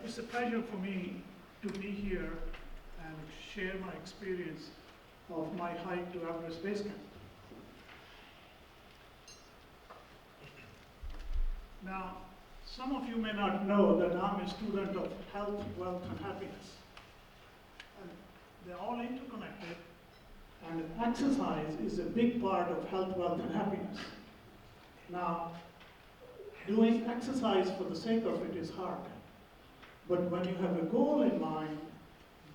It's a pleasure for me to be here and share my experience of my hike to Everest Base Camp. Now, some of you may not know that I'm a student of health, wealth, and happiness. And they're all interconnected, and exercise is a big part of health, wealth, and happiness. Now, doing exercise for the sake of it is hard. But when you have a goal in mind,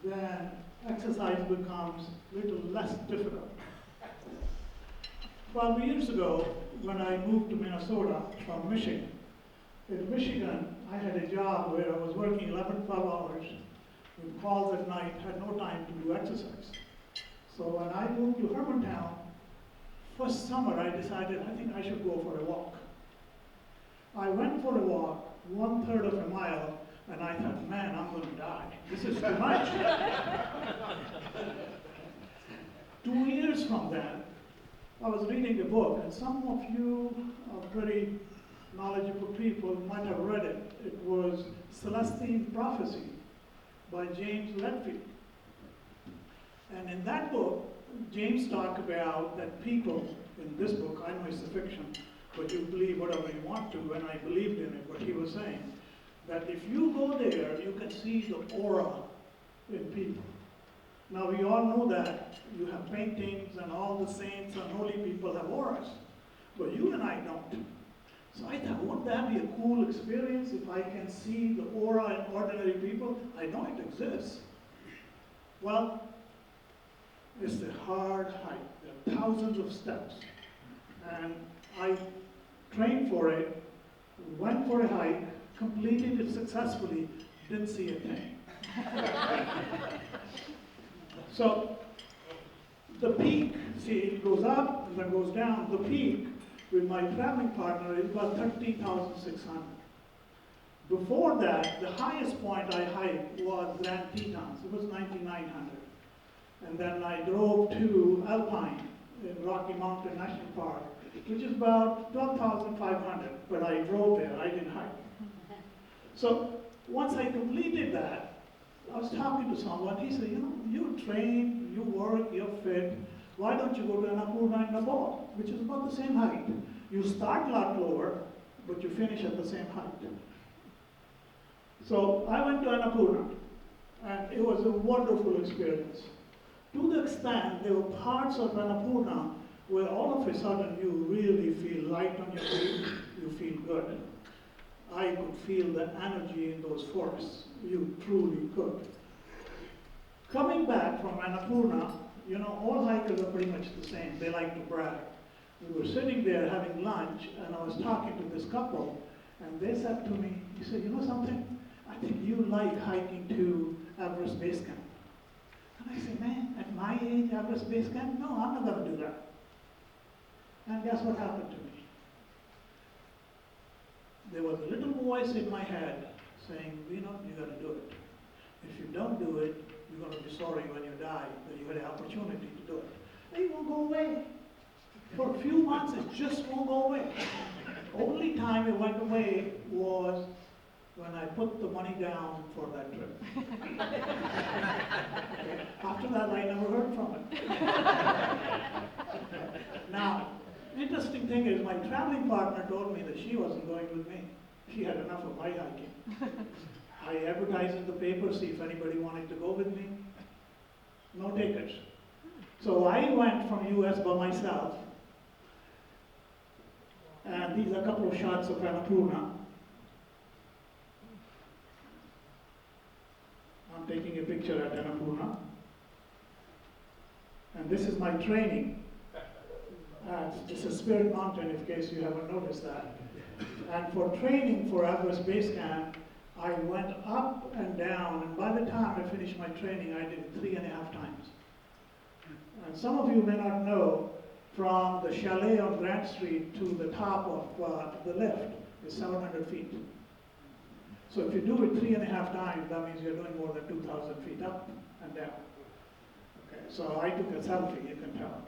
then exercise becomes a little less difficult. 12 years ago, when I moved to Minnesota from Michigan, in Michigan, I had a job where I was working 11, 12 hours with calls at night, had no time to do exercise. So when I moved to Hermantown, first summer I decided I think I should go for a walk. I went for a walk, 1/3 of a mile, and I thought, man, I'm going to die. This is too much. 2 years from then, I was reading a book, and some of you are pretty knowledgeable people might have read it. It was Celestine Prophecy by James Redfield. And in that book, James talked about that people, in this book, I know it's a fiction, but you believe whatever you want to, and I believed in it, what he was saying, that if you go there, you can see the aura in people. Now we all know that you have paintings and all the saints and holy people have auras, but you and I don't. So I thought, wouldn't that be a cool experience if I can see the aura in ordinary people? I know it exists. Well, it's a hard hike. There are thousands of steps. And I trained for it, went for a hike, completed it successfully, didn't see a thing. So the peak, see, it goes up and then goes down. The peak with my traveling partner is about 13,600. Before that, the highest point I hiked was Grand Tetons. It was 9,900. And then I drove to Alpine in Rocky Mountain National Park, which is about 12,500, but I drove there, I didn't hike. So once I completed that, I was talking to someone, he said, you train, you work, you're fit, why don't you go to Annapurna in Nepal, which is about the same height. You start a lot lower, but you finish at the same height. So I went to Annapurna, and it was a wonderful experience. To the extent, there were parts of Annapurna where all of a sudden you really feel light on your feet, you feel good. I could feel the energy in those forests. You truly could. Coming back from Annapurna, all hikers are pretty much the same. They like to brag. We were sitting there having lunch, and I was talking to this couple, and they said to me, he said, you know something? I think you like hiking to Everest Base Camp. And I said, man, at my age, Everest Base Camp? No, I'm not going to do that. And guess what happened to me? There was a little voice in my head saying, Vinod, you got to do it. If you don't do it, you're going to be sorry when you die that you had an opportunity to do it. And it won't go away. For a few months, it just won't go away. Only time it went away was when I put the money down for that trip. Okay. After that, I never heard from it. Now, interesting thing is, my traveling partner told me that she wasn't going with me. She had enough of my hiking. I advertised in the paper, see if anybody wanted to go with me. No takers. So I went from US by myself. And these are a couple of shots of Annapurna. I'm taking a picture at Annapurna. And this is my training. This is Spirit Mountain, in case you haven't noticed that. And for training for Everest Base Camp, I went up and down, and by the time I finished my training, I did it 3.5 times. And some of you may not know, from the chalet on Grant Street to the top of the lift is 700 feet. So if you do it 3.5 times, that means you're doing more than 2,000 feet up and down. Okay, so I took a selfie, you can tell.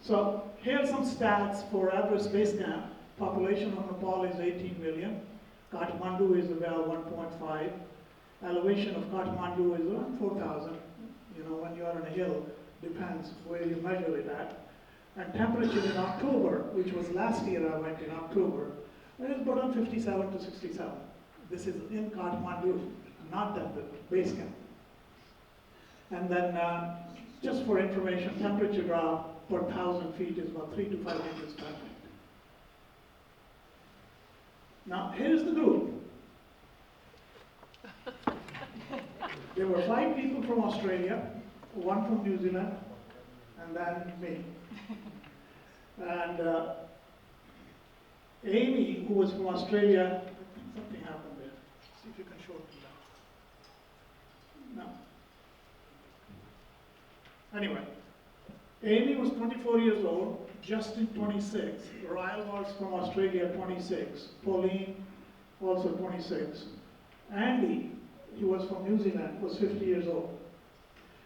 So here's some stats for Everest Base Camp. Population of Nepal is 18 million. Kathmandu is about 1.5. Elevation of Kathmandu is around 4,000. You know, when you are on a hill, depends where you measure it at. And temperature in October, which was last year I went in October, it is about 57 to 67. This is in Kathmandu, not at the base camp. And then, just for information, temperature drop per 1,000 feet is about 3 to 5 inches per minute. Now, here's the group. There were 5 people from Australia, 1 from New Zealand, and then me. And Amy, who was from Australia, I think something happened there. See if you can show it now. No. Anyway, Amy was 24 years old, Justin 26, Ryle was from Australia 26, Pauline also 26, Andy, he was from New Zealand, was 50 years old.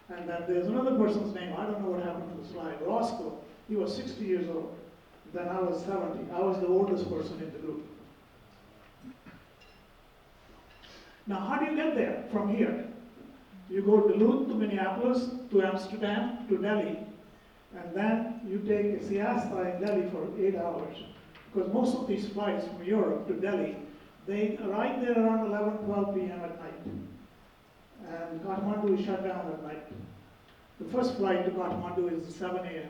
And then there's another person's name, I don't know what happened to the slide, Roscoe, he was 60 years old. Then I was 70, I was the oldest person in the group. Now how do you get there from here? You go Duluth to Minneapolis, to Amsterdam, to Delhi, and then you take a siesta in Delhi for 8 hours. Because most of these flights from Europe to Delhi, they arrive there around 11, 12 p.m. at night. And Kathmandu is shut down at night. The first flight to Kathmandu is 7 a.m.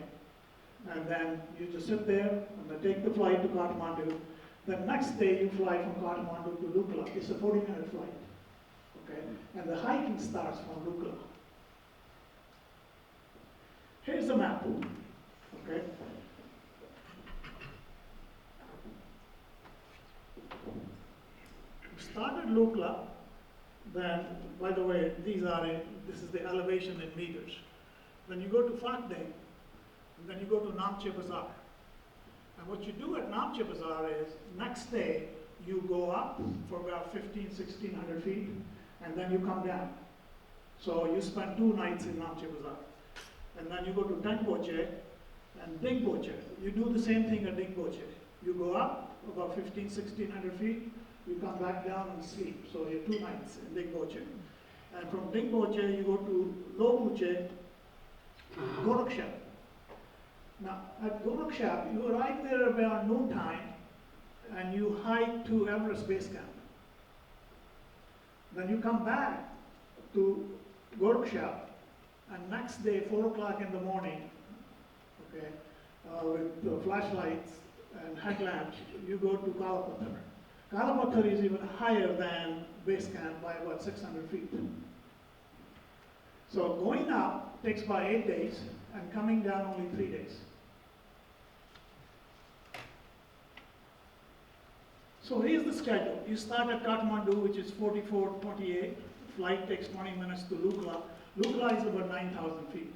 And then you just sit there and then take the flight to Kathmandu. The next day you fly from Kathmandu to Lukla. It's a 40-minute flight. Okay? And the hiking starts from Lukla. Here's the map. Okay? We started Lukla, then, by the way, this is the elevation in meters. Then you go to Fakding, and then you go to Namche Bazaar. And what you do at Namche Bazaar is, next day, you go up for about 1,600 feet, and then you come down. So you spend 2 nights in Namche Bazaar. And then you go to Tengboche and Dingboche. You do the same thing at Dingboche. You go up about 1,600 feet, you come back down and sleep. So you have 2 nights in Dingboche. And from Dingboche, you go to Lobuche, Gorakshap. Now, at Gorakshap, you arrive there about noontime, and you hike to Everest Base Camp. Then you come back to Gorakshap, and next day, 4 o'clock in the morning, okay, with flashlights and headlamps, you go to Kalapathar. Kalapathar is even higher than base camp by about 600 feet. So going up takes about 8 days, and coming down only 3 days. So here's the schedule. You start at Kathmandu, which is 44:28. Flight takes 20 minutes to Lukla. Lukla is about 9,000 feet.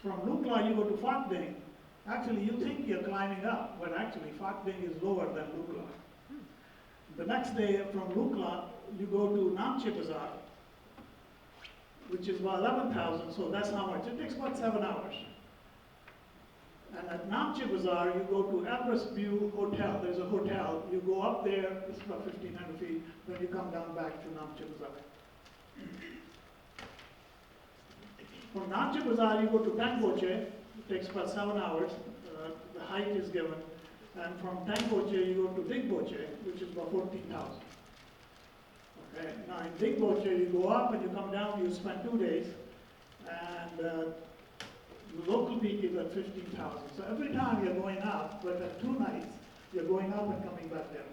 From Lukla, you go to Fakding. Actually, you think you're climbing up, but actually Fakding is lower than Lukla. The next day from Lukla, you go to Namche Bazaar, which is about 11,000, so that's how much. It takes about 7 hours. And at Namche Bazaar, you go to Everest View Hotel. There's a hotel. You go up there, it's about 1,500 feet, then you come down back to Namche Bazaar. From Namche Bazaar, you go to Tengboche. It takes about 7 hours. The height is given. And from Tengboche, you go to Dingboche, which is about 14,000. Okay. Now in Dingboche, you go up and you come down, you spend 2 days. And the local peak is at 15,000. So every time you're going up, but at 2 nights, you're going up and coming back down.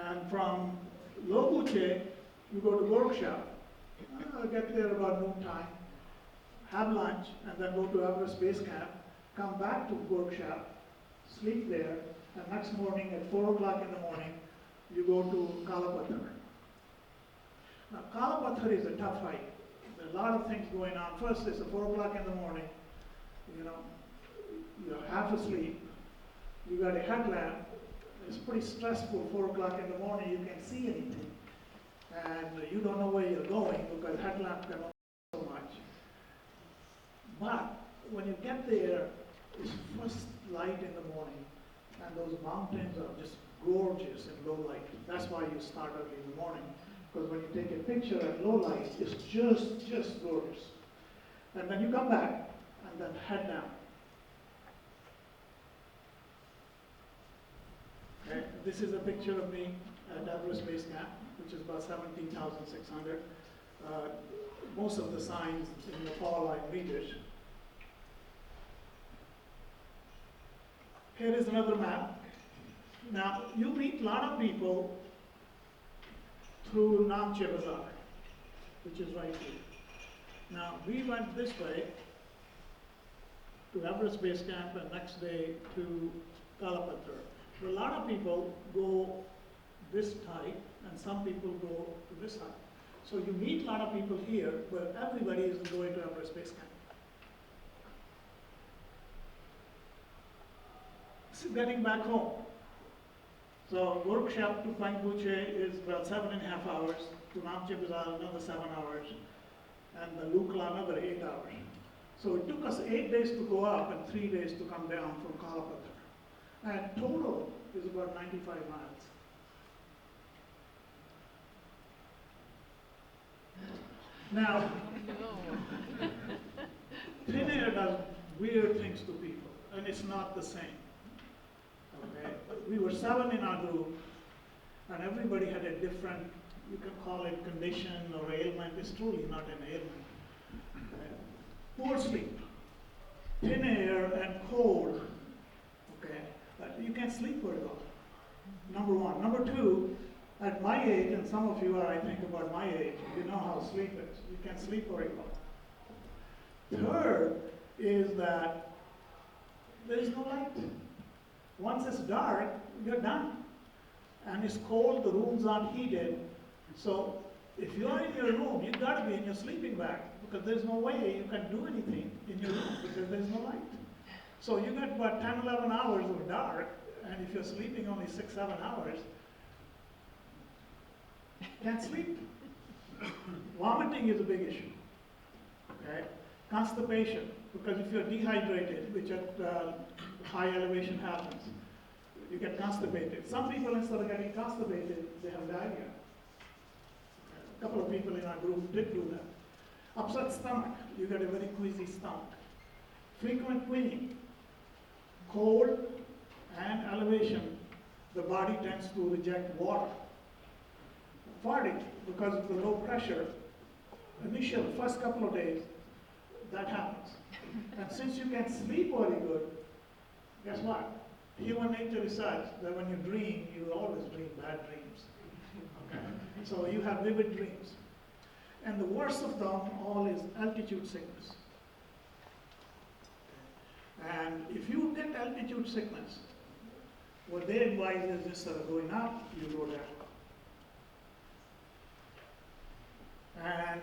And from Lobuche, you go to Gorakshap. Get there about noontime, have lunch, and then go to Everest Base Camp, come back to Gorakshap, sleep there, and next morning at 4 o'clock in the morning, you go to Kalapathar. Now, Kalapathar is a tough hike. There are a lot of things going on. First, it's at 4 o'clock in the morning. You're half asleep. You got a headlamp. It's pretty stressful. 4 o'clock in the morning, you can't see anything, and you don't know where you're going because headlamp can only do so much. But when you get there, it's first light in the morning. and those mountains are just gorgeous in low light. That's why you start early in the morning, because when you take a picture at low light, it's just gorgeous. And then you come back and then head down. Okay. This is a picture of me at Everest Base Camp, which is about 17,600. Most of the signs in the fall are in meters. Here is another map. Now, you meet a lot of people through Namche Bazaar, which is right here. Now, we went this way to Everest Base Camp and next day to Kalapathar. So a lot of people go this height and some people go to this height. So you meet a lot of people here, but everybody isn't going to Everest Base Camp. So getting back home. So workshop to Pangbuche is about 7.5 hours, to Namche Bazaar another 7 hours, and the Lukla another 8 hours. So it took us 8 days to go up and 3 days to come down from Kalapathar. And total is about 95 miles. Now, thin air does weird things to people, and it's not the same. Okay? We were 7 in our group, and everybody had a different, you can call it condition or ailment. It's truly not an ailment. Okay? Poor sleep, thin air and cold. Okay? You can't sleep very well. Number one. Number two, at my age, and some of you are, I think, about my age, you know how sleep is. You can't sleep very well. Third is that there is no light. Once it's dark, you're done. And it's cold, the rooms aren't heated. So if you're in your room, you've got to be in your sleeping bag, because there's no way you can do anything in your room because there's no light. So you got about 10, 11 hours of dark, and if you're sleeping only 6, 7 hours, can't sleep. Vomiting is a big issue. Okay? Constipation, because if you're dehydrated, which at high elevation happens, you get constipated. Some people, instead of getting constipated, they have diarrhea. Okay. A couple of people in our group did do that. Upset stomach, you get a very queasy stomach. Frequent weaning, cold and elevation, the body tends to reject water. Farting, because of the low pressure, initial first couple of days, that happens. And since you can't sleep very good, guess what? Human nature is such that when you dream, you always dream bad dreams. Okay? So you have vivid dreams. And the worst of them all is altitude sickness. And if you get altitude sickness, what they advise is instead of going up, you go down. And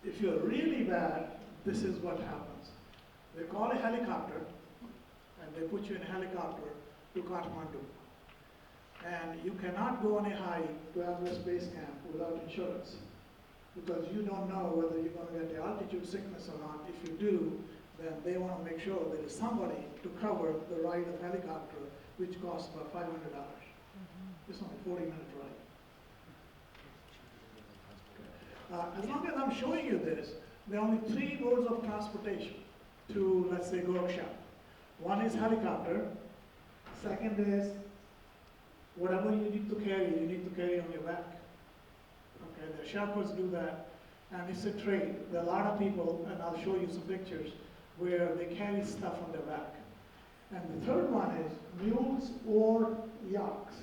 if you're really bad, this is what happens. They call a helicopter, and they put you in a helicopter to Kathmandu. And you cannot go on a hike to Everest Base Camp without insurance, because you don't know whether you're going to get the altitude sickness or not. If you do, then they want to make sure there is somebody to cover the ride of helicopter, which costs about $500. It's only a 40-minute ride. As long as I'm showing you this, there are only 3 modes of transportation to, let's say, Gorakshap. One is helicopter. Second is whatever you need to carry on your back. Okay, the Sherpas do that, and it's a trade. There are a lot of people, and I'll show you some pictures, where they carry stuff on their back. And the third one is mules or yaks.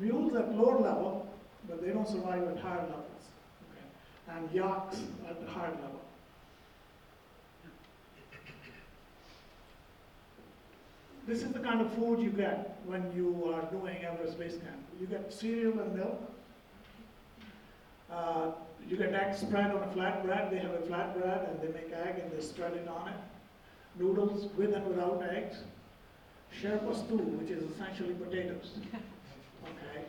Mules at lower level, but they don't survive at higher levels. Okay? And yaks at the higher level. This is the kind of food you get when you are doing Everest Base Camp. You get cereal and milk. You get egg spread on a flatbread. They have a flatbread and they make egg and they spread it on it. Noodles with and without eggs. Sherpa stew, which is essentially potatoes. Okay.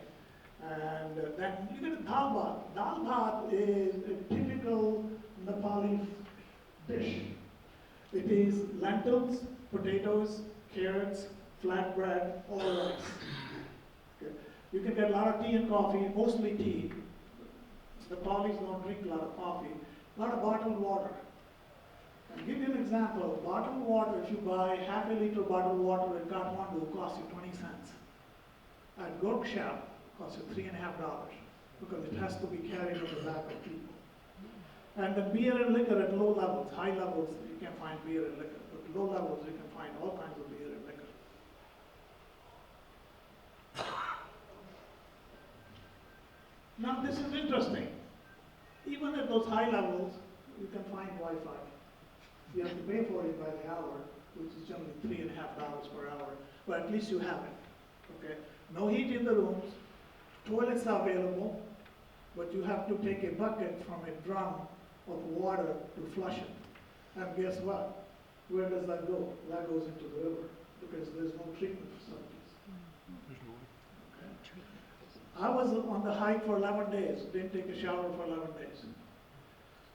And then you get a dal bhat. Dal bhat is a typical Nepali dish. It is lentils, potatoes, carrots, flatbread, or rice. Okay. You can get a lot of tea and coffee, mostly tea. The colleagues don't drink a lot of coffee. A lot of bottled water. I'll give you an example. Bottled water, if you buy half a liter bottled water in Kathmandu, costs you 20 cents. At Gorkshap, it costs you $3.50 because it has to be carried on the back of people. And the beer and liquor at low levels, high levels, you can find beer and liquor. But low levels, you can find all kinds of beer and liquor. Now this is interesting. Even at those high levels, you can find Wi-Fi. You have to pay for it by the hour, which is generally $3.50 per hour, but at least you have it. Okay? No heat in the rooms, toilets are available, but you have to take a bucket from a drum of water to flush it. And guess what? Where does that go? That goes into the river because there's no treatment facilities. I was on the hike for 11 days, didn't take a shower for 11 days.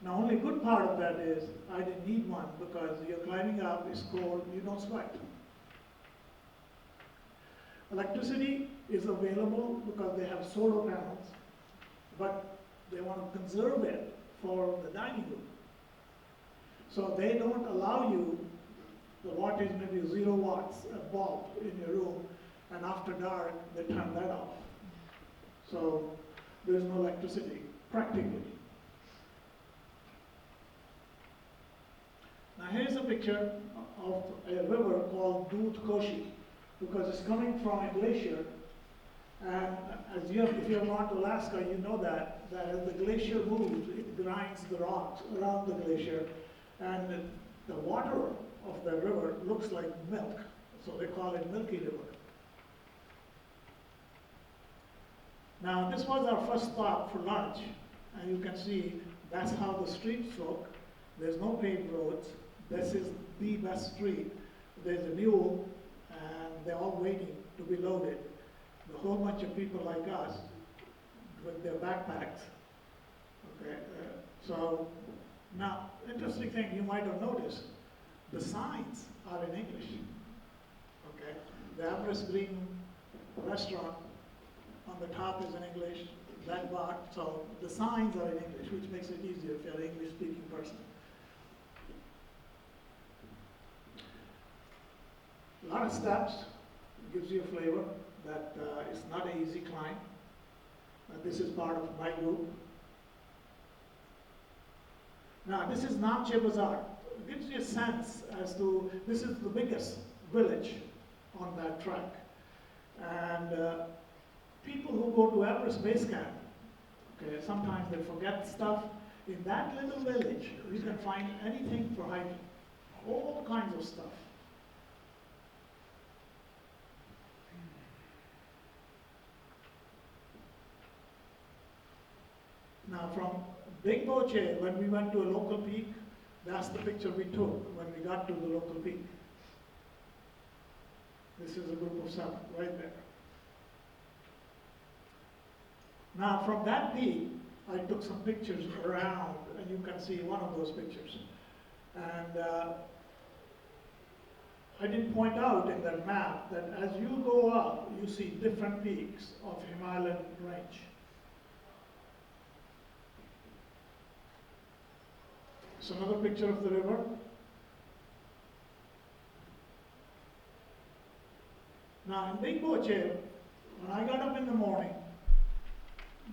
Now, only good part of that is I didn't need one because you're climbing up, it's cold, you don't sweat. Electricity is available because they have solar panels, but they want to conserve it for the dining room. So they don't allow you, the wattage maybe 0 watts, a bulb in your room, and after dark, they turn that off. So there's no electricity, practically. Now here's a picture of a river called Duluth, because it's coming from a glacier. And as if you have gone to Alaska, you know that as the glacier moves, it grinds the rocks around the glacier. And the water of the river looks like milk, so they call it Milky River. Now, this was our first stop for lunch, and you can see that's how the streets look. There's no paved roads. This is the best street. There's a mule, and they're all waiting to be loaded. A whole bunch of people like us with their backpacks. Okay, so now, interesting thing you might have noticed, the signs are in English. Okay, the Everest Green restaurant on the top is in English, that bar, so the signs are in English, which makes it easier if you're an English-speaking person. A lot of steps, gives you a flavor that it's not an easy climb. This is part of my group. Now, this is Namche Bazaar. It gives you a sense as to, this is the biggest village on that trek. And people who go to Everest Base Camp, okay, sometimes they forget stuff. In that little village, you can find anything for hiking, all kinds of stuff. Now, from Big Boche, when we went to a local peak, that's the picture we took when we got to the local peak. This is a group of 7 right there. Now, from that peak, I took some pictures around, and you can see one of those pictures. And I did point out in that map that as you go up, you see different peaks of Himalayan range. So another picture of the river. Now, in Big Boche, when I got up in the morning,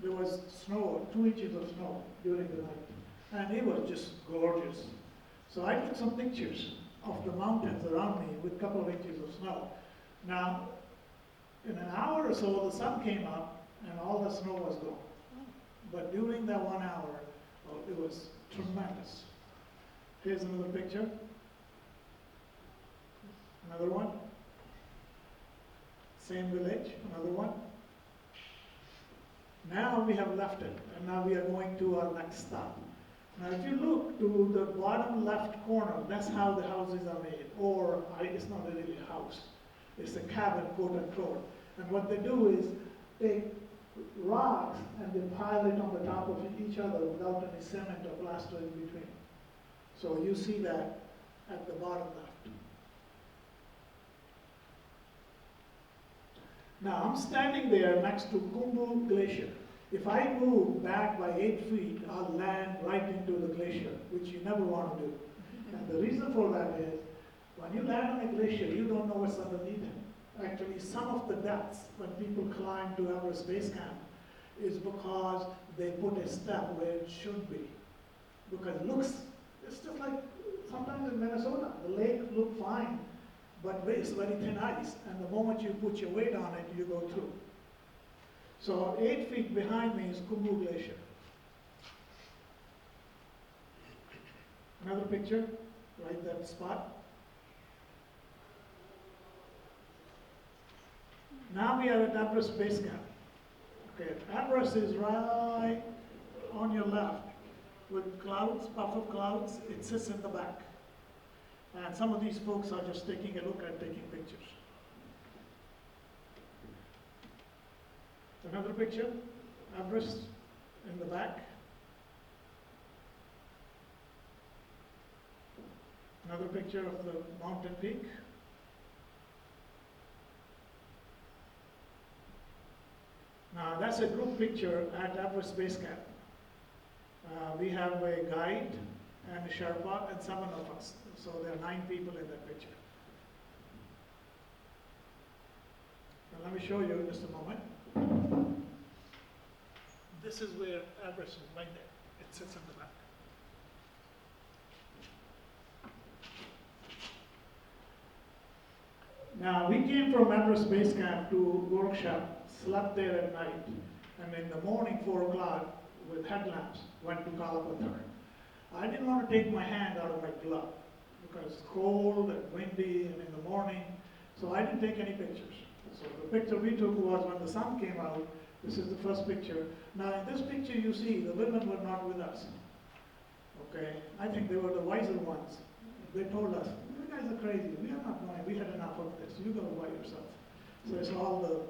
there was snow, 2 inches of snow during the night, and it was just gorgeous. So I took some pictures of the mountains around me with a couple of inches of snow. Now, in an hour or so, the sun came up, and all the snow was gone. But during that 1 hour, it was tremendous. Here's another picture. Another one. Same village, another one. Now we have left it, and now we are going to our next stop. Now if you look to the bottom left corner, that's how the houses are made. Or, it's not really a house. It's a cabin, quote unquote. And what they do is take rocks and they pile it on the top of each other without any cement or plaster in between. So you see that at the bottom left. Now, I'm standing there next to Kumbu Glacier. If I move back by 8 feet, I'll land right into the glacier, which you never want to do. And the reason for that is, when you land on a glacier, you don't know what's underneath it. Actually, some of the depths, when people climb to Everest Base Camp, is because they put a step where it should be. Because it looks, it's just like sometimes in Minnesota, the lake look fine, but it's very thin ice, and the moment you put your weight on it, you go through. So 8 feet behind me is Kumbu Glacier. Another picture, right that spot. Now we are at Everest Base Camp. Okay, Everest is right on your left with clouds, puff of clouds. It sits in the back. And some of these folks are just taking a look at taking pictures. Another picture, Everest in the back. Another picture of the mountain peak. Now that's a group picture at Everest Base Camp. We have a guide and a Sherpa and 7 of us. So there are 9 people in that picture. Now let me show you in just a moment. This is where Everest is, right there. It sits in the back. Now we came from Everest Base Camp to workshop, slept there at night, and in the morning, 4 o'clock, with headlamps, went to Kalapathar. I didn't want to take my hand out of my glove because it's cold and windy and in the morning, so I didn't take any pictures. So the picture we took was when the sun came out. This is the first picture. Now in this picture you see, the women were not with us. Okay, I think they were the wiser ones. They told us, you guys are crazy, we are not going, we had enough of this, you go by yourself. So it's all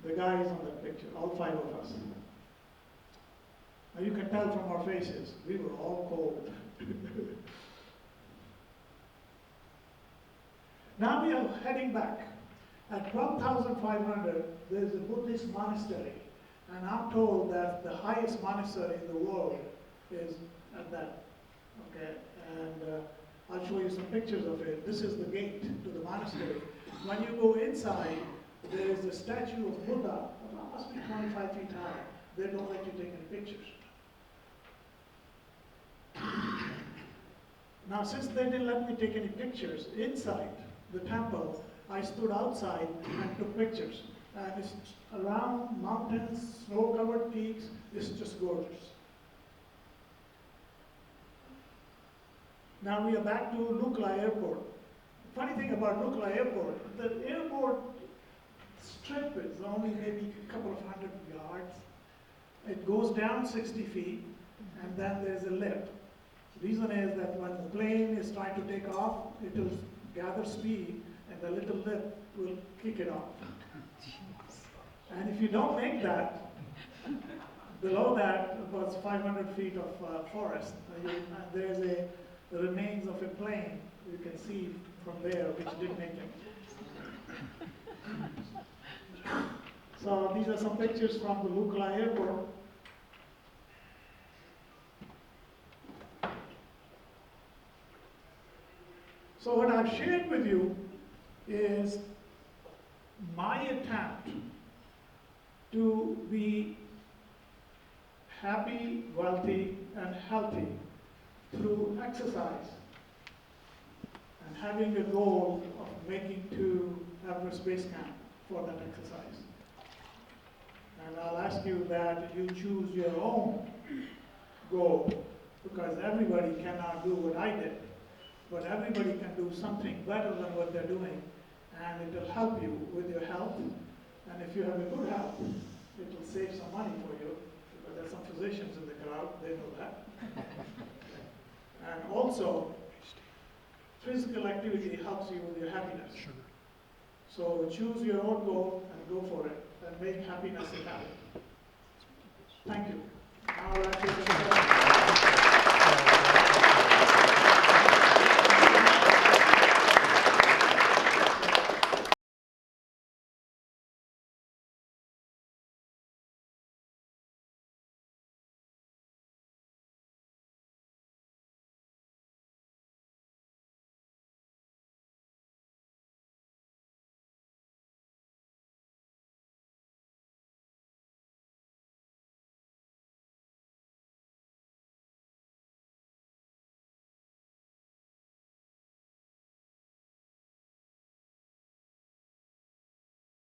the guys on that picture, all 5 of us. Now you can tell from our faces, we were all cold. Now we are heading back. At 12,500, there's a Buddhist monastery, and I'm told that the highest monastery in the world is at that. Okay, and I'll show you some pictures of it. This is the gate to the monastery. When you go inside, there is a statue of Buddha, that must be 25 feet high. They don't let you take any pictures. Now, since they didn't let me take any pictures inside the temple, I stood outside and took pictures. And it's around mountains, snow-covered peaks. It's just gorgeous. Now we are back to Lukla Airport. Funny thing about Lukla Airport, the airport strip is only maybe a couple of 100 yards. It goes down 60 feet, and then there's a lip. The reason is that when the plane is trying to take off, it will gather speed, and the little lip will kick it off. And if you don't make that, below that was 500 feet of forest. And there's the remains of a plane you can see from there, which didn't make it. So these are some pictures from the Lukla Airport. So what I've shared with you is my attempt to be happy, wealthy, and healthy through exercise and having a goal of making to Everest Base Camp for that exercise. And I'll ask you that you choose your own goal, because everybody cannot do what I did. But everybody can do something better than what they're doing, and it will help you with your health. And if you have a good health, it will save some money for you, because there's some physicians in the crowd, they know that. And also, physical activity helps you with your happiness. So choose your own goal and go for it, and make happiness a habit. Thank you. Now,